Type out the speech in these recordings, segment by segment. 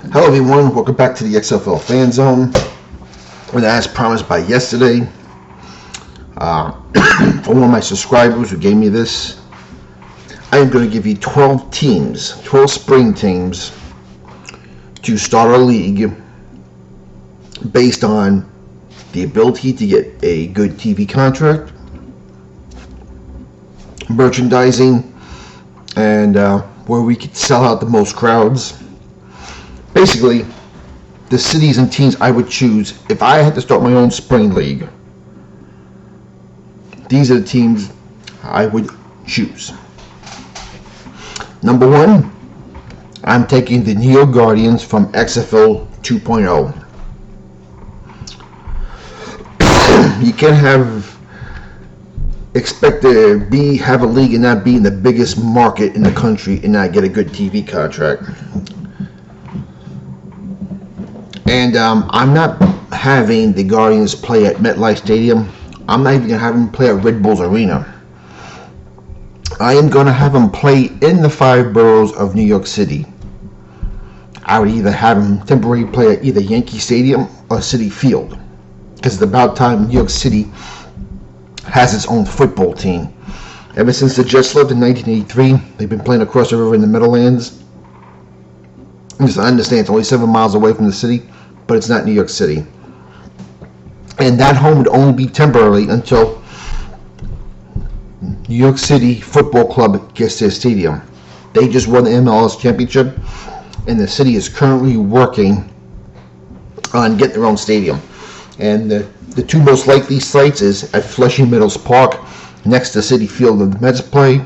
Hello everyone, welcome back to the XFL Fan Zone. And as promised by yesterday, for one of my subscribers who gave me this, I am going to give you 12 teams, 12 spring teams to start a league based on the ability to get a good TV contract, merchandising, and where we could sell out the most crowds. Basically, the cities and teams I would choose if I had to start my own spring league. These are the teams I would choose. Number one, I'm taking the New York Guardians from XFL 2.0. You can't expect to have a league and not be in the biggest market in the country and not get a good TV contract. And I'm not having the Guardians play at MetLife Stadium. I'm not even going to have them play at Red Bulls Arena. I am going to have them play in the 5 boroughs of New York City. I would either have them temporarily play at either Yankee Stadium or Citi Field, because it's about time New York City has its own football team. Ever since the Jets left in 1983, they've been playing across the river in the Meadowlands. Just understand it's only 7 miles away from the city, but it's not New York City. And that home would only be temporarily until New York City Football Club gets their stadium. They just won the MLS championship, and the city is currently working on getting their own stadium. And the two most likely sites is at Flushing Meadows Park, next to Citi Field where the Mets play,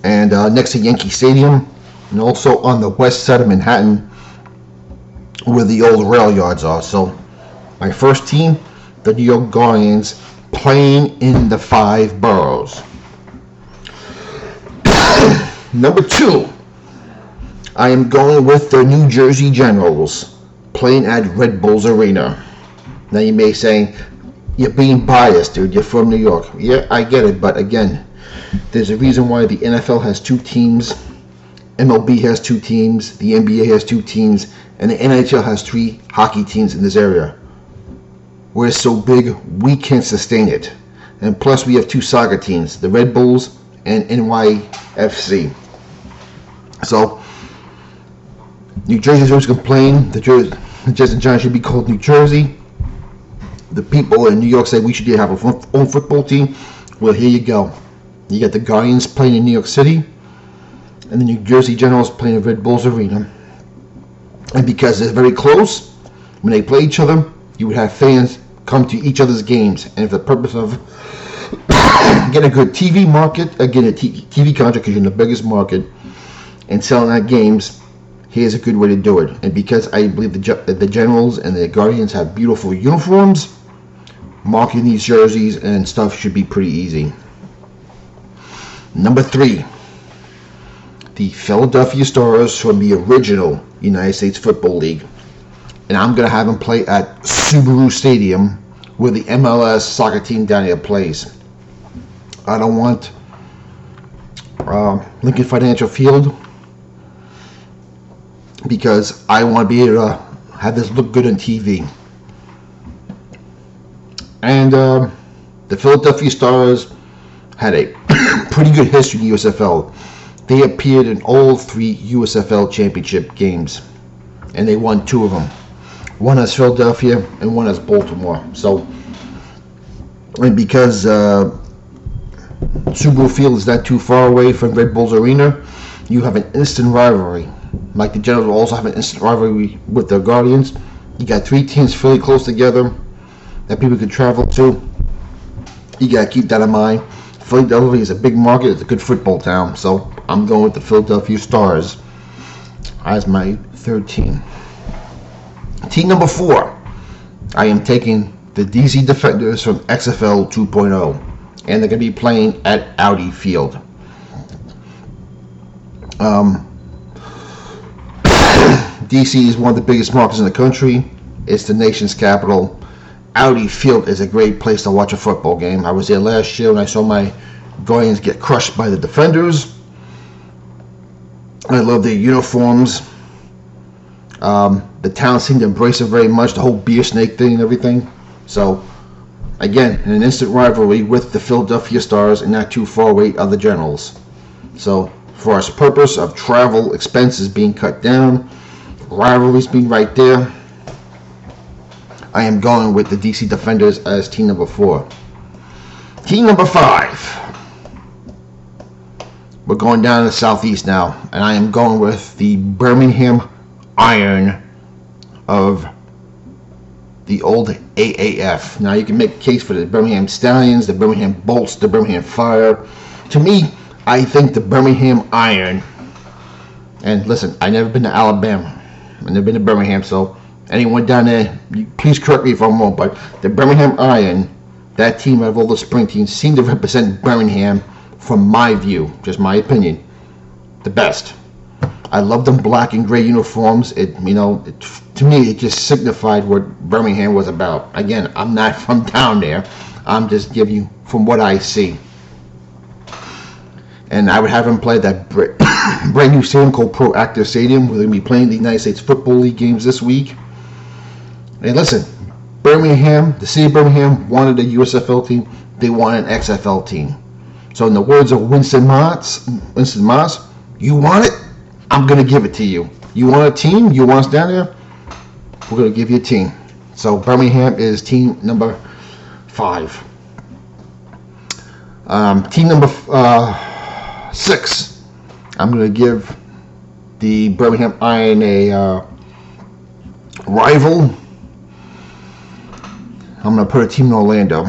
and next to Yankee Stadium, and also on the west side of Manhattan where the old rail yards are. So my first team, the New York Guardians, playing in the 5 boroughs. Number 2, I am going with the New Jersey Generals, playing at Red Bulls Arena. Now you may say, you're being biased, dude, you're from New York. Yeah, I get it, but again, there's a reason why the NFL has 2 teams, MLB has 2 teams, the NBA has 2 teams, and the NHL has 3 hockey teams in this area. We're so big, we can't sustain it. And plus we have 2 soccer teams, the Red Bulls and NYFC. So, New Jersey's always complain the Jets and Giants should be called New Jersey. The people in New York say we should have our own football team. Well, here you go. You got the Guardians playing in New York City, and the New Jersey Generals playing at Red Bulls Arena. And because they're very close, when they play each other, you would have fans come to each other's games. And for the purpose of getting a good TV market, again a TV contract because you're in the biggest market, and selling out games, here's a good way to do it. And because I believe the Generals and the Guardians have beautiful uniforms, marketing these jerseys and stuff should be pretty easy. Number 3, the Philadelphia Stars from the original United States Football League. And I'm going to have them play at Subaru Stadium, where the MLS soccer team down here plays. I don't want Lincoln Financial Field, because I want to be able to have this look good on TV. And the Philadelphia Stars had a pretty good history in the USFL. They appeared in all 3 USFL championship games, and they won 2 of them. One as Philadelphia and one as Baltimore. So, and because Subaru Field is not too far away from Red Bulls Arena, you have an instant rivalry. Like the Generals will also have an instant rivalry with the Guardians. You got 3 teams fairly close together that people could travel to. You got to keep that in mind. Philadelphia is a big market. It's a good football town. So I'm going with the Philadelphia Stars as my 3rd team. Team number 4, I am taking the DC Defenders from XFL 2.0. And they're going to be playing at Audi Field. DC is one of the biggest markets in the country. It's the nation's capital. Audi Field is a great place to watch a football game. I was there last year and I saw my Guardians get crushed by the Defenders. I love their uniforms. The town seemed to embrace it very much, the whole beer snake thing and everything. So, again, an instant rivalry with the Philadelphia Stars and not too far away other Generals. So, for our purpose of travel expenses being cut down, rivalries being right there, I am going with the DC Defenders as team number 4. Team number 5. We're going down to the Southeast now, and I am going with the Birmingham Iron of the old AAF. Now you can make a case for the Birmingham Stallions, the Birmingham Bolts, the Birmingham Fire. To me, I think the Birmingham Iron, and listen, I've never been to Alabama, I've never been to Birmingham, so anyone down there, please correct me if I'm wrong, but the Birmingham Iron, that team out of all the spring teams, seem to represent Birmingham, from my view, just my opinion, the best. I love them black and gray uniforms. To me, it just signified what Birmingham was about. Again, I'm not from down there. I'm just giving you from what I see. And I would have him play that brand new stadium called Pro Active Stadium. We're going to be playing the United States Football League games this week. And listen, Birmingham, the city of Birmingham wanted a USFL team. They wanted an XFL team. So in the words of Winston Moss, you want it? I'm going to give it to you. You want a team? You want us down there? We're going to give you a team. So Birmingham is team number 5. Team number 6. I'm going to give the Birmingham Iron a rival. I'm going to put a team in Orlando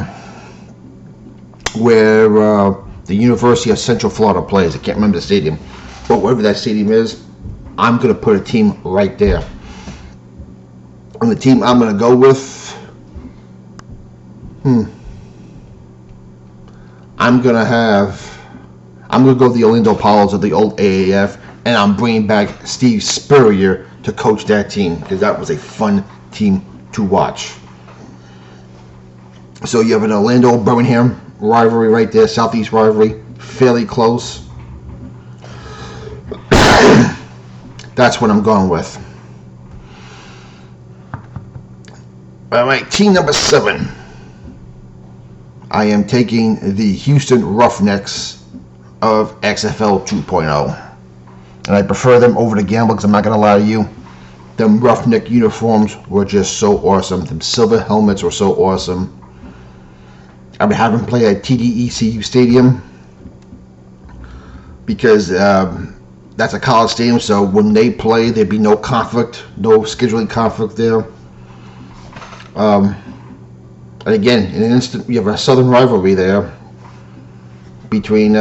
where the University of Central Florida plays. I can't remember the stadium. But wherever that stadium is, I'm going to put a team right there. And the team I'm going to go with, I'm going to go the Orlando Apollos of the old AAF, and I'm bringing back Steve Spurrier to coach that team, because that was a fun team to watch. So you have an Orlando-Birmingham rivalry right there, Southeast rivalry, fairly close. That's what I'm going with. All right, team number 7. I am taking the Houston Roughnecks of XFL 2.0. And I prefer them over the Gamble, because I'm not going to lie to you. Them Roughneck uniforms were just so awesome. Them silver helmets were so awesome. I would have them play at TDECU Stadium, because that's a college stadium, so when they play, there'd be no conflict, no scheduling conflict there. And again, in an instant, we have a southern rivalry there between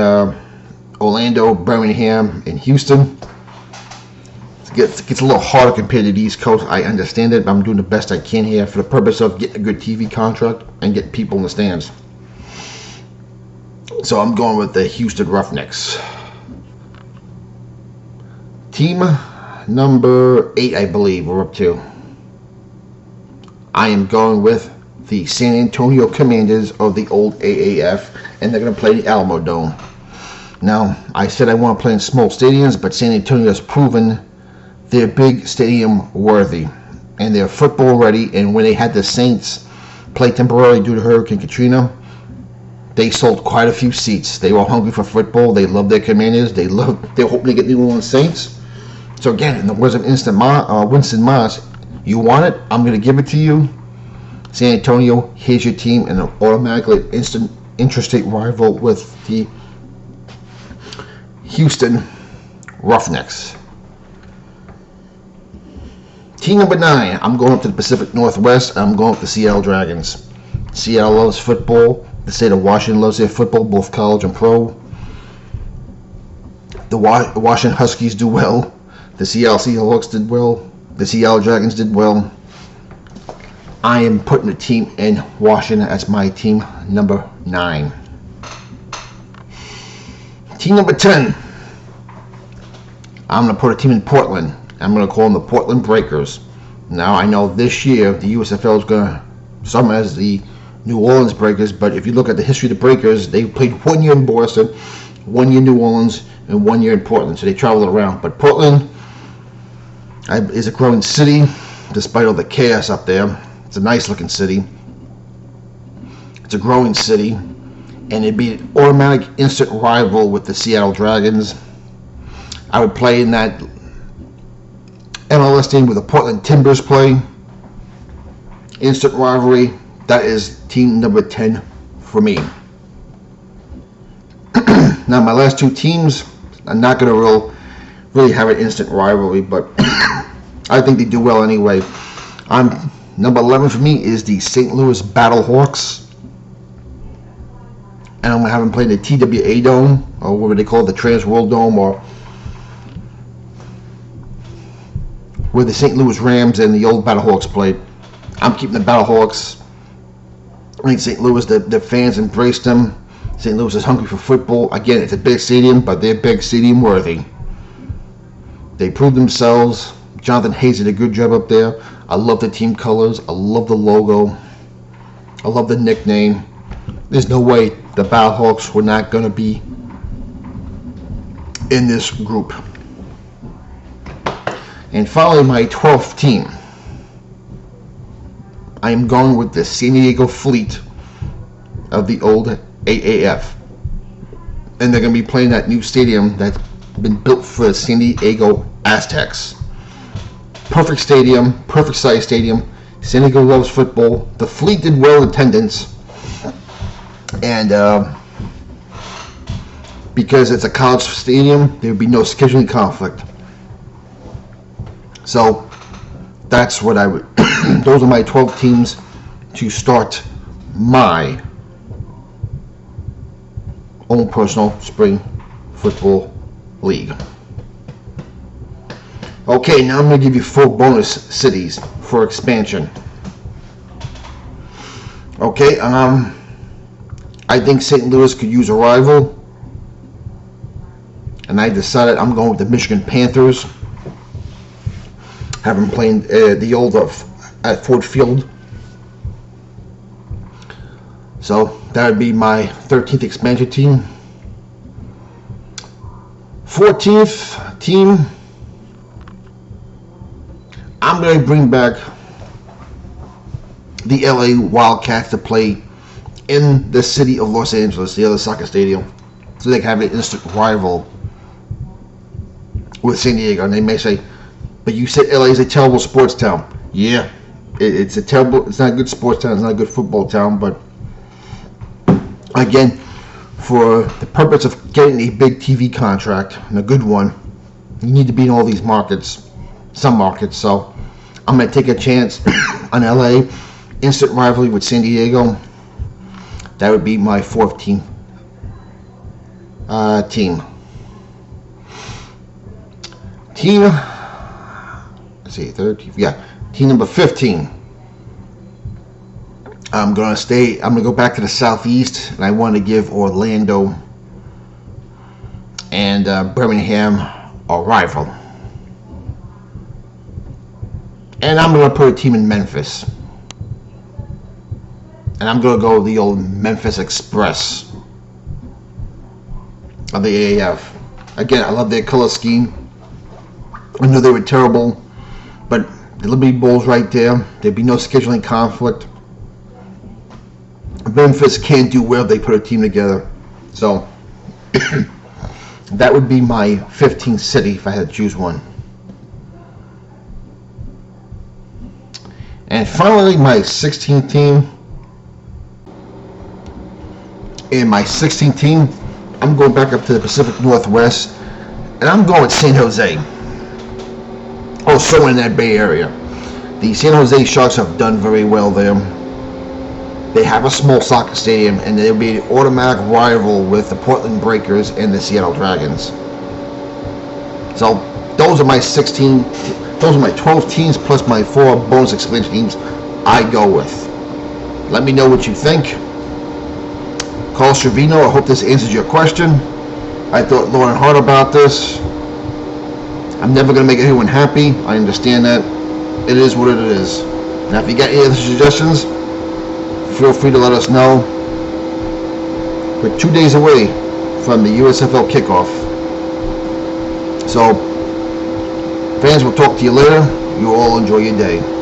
Orlando, Birmingham, and Houston. It gets a little harder compared to the East Coast. I understand it, but I'm doing the best I can here for the purpose of getting a good TV contract and getting people in the stands. So I'm going with the Houston Roughnecks. Team number 8, I believe we're up to. I am going with the San Antonio Commanders of the old AAF, and they're going to play the Alamo Dome. Now, I said I want to play in small stadiums, but San Antonio has proven they're big stadium worthy, and they're football ready. And when they had the Saints play temporarily due to Hurricane Katrina, they sold quite a few seats. They were hungry for football. They love their Commanders. They're hoping to get New Orleans Saints. So again, in the words of Winston Moss, you want it? I'm going to give it to you. San Antonio, here's your team, and an automatically instant interstate rival with the Houston Roughnecks. Team number 9, I'm going up to the Pacific Northwest. I'm going with the Seattle Dragons. Seattle loves football. The state of Washington loves their football, both college and pro. The Washington Huskies do well. The Seattle Seahawks did well. The Seattle Dragons did well. I am putting a team in Washington as my team number 9. Team number 10. I'm going to put a team in Portland. I'm going to call them the Portland Breakers. Now, I know this year the USFL is going to sum as the New Orleans Breakers, but if you look at the history of the Breakers, they played 1 year in Boston, 1 year in New Orleans, and 1 year in Portland, so they traveled around. But Portland, It's a growing city, despite all the chaos up there. It's a nice looking city. It's a growing city, and it'd be an automatic instant rival with the Seattle Dragons. I would play in that MLS team with the Portland Timbers play. Instant rivalry. That is team number 10 for me. Now my last two teams, I'm not going to really have an instant rivalry, but I think they do well anyway. Number 11 for me is the St. Louis Battlehawks. And I'm going to have them play in the TWA Dome, or what they call it, the Trans World Dome, or where the St. Louis Rams and the old Battlehawks played. I'm keeping the Battlehawks. I think St. Louis, the fans embraced them. St. Louis is hungry for football. Again, it's a big stadium, but they're big stadium worthy. They proved themselves. Jonathan Hayes did a good job up there. I love the team colors. I love the logo. I love the nickname. There's no way the Battlehawks were not going to be in this group. And finally, my 12th team. I am going with the San Diego Fleet of the old AAF. And they're going to be playing that new stadium that's been built for the San Diego Aztecs. Perfect stadium, perfect size stadium. San Diego loves football. The Fleet did well in attendance. And because it's a college stadium, there would be no scheduling conflict. So that's what I would. Those are my 12 teams to start my own personal spring football league. Okay, now I'm going to give you 4 bonus cities for expansion. Okay, I think St. Louis could use a rival, and I decided I'm going with the Michigan Panthers. Have them playing the old at Ford Field. So that would be my 13th expansion team. 14th team, I'm going to bring back the LA Wildcats to play in the city of Los Angeles, the other soccer stadium, so they can have an instant rival with San Diego. And they may say, but you said LA is a terrible sports town. Yeah, it's not a good sports town, it's not a good football town, but again, for the purpose of getting a big TV contract, and a good one, you need to be in all these markets, some markets. So I'm going to take a chance on LA, instant rivalry with San Diego. That would be my 4th team. Let's see, third team. Yeah, team number 15. I'm going to go back to the Southeast, and I want to give Orlando and Birmingham a rival. And I'm going to put a team in Memphis. And I'm going to go with the old Memphis Express of the AAF. Again, I love their color scheme. I know they were terrible, but the Liberty Bowl's right there. There'd be no scheduling conflict. Memphis can't do well if they put a team together. So that would be my 15th city if I had to choose one. And finally, my 16th team. In my 16th team, I'm going back up to the Pacific Northwest, and I'm going with San Jose. Also in that Bay Area. The San Jose Sharks have done very well there. They have a small soccer stadium, and they'll be an automatic rival with the Portland Breakers and the Seattle Dragons. So those are my 12 teams plus my 4 bonus expansion teams I go with. Let me know what you think. Carl Trevino, I hope this answers your question. I thought long and hard about this. I'm never going to make everyone happy. I understand that. It is what it is. Now, if you got any other suggestions, feel free to let us know. We're 2 days away from the USFL kickoff. So, Fans, we'll talk to you later. You all enjoy your day.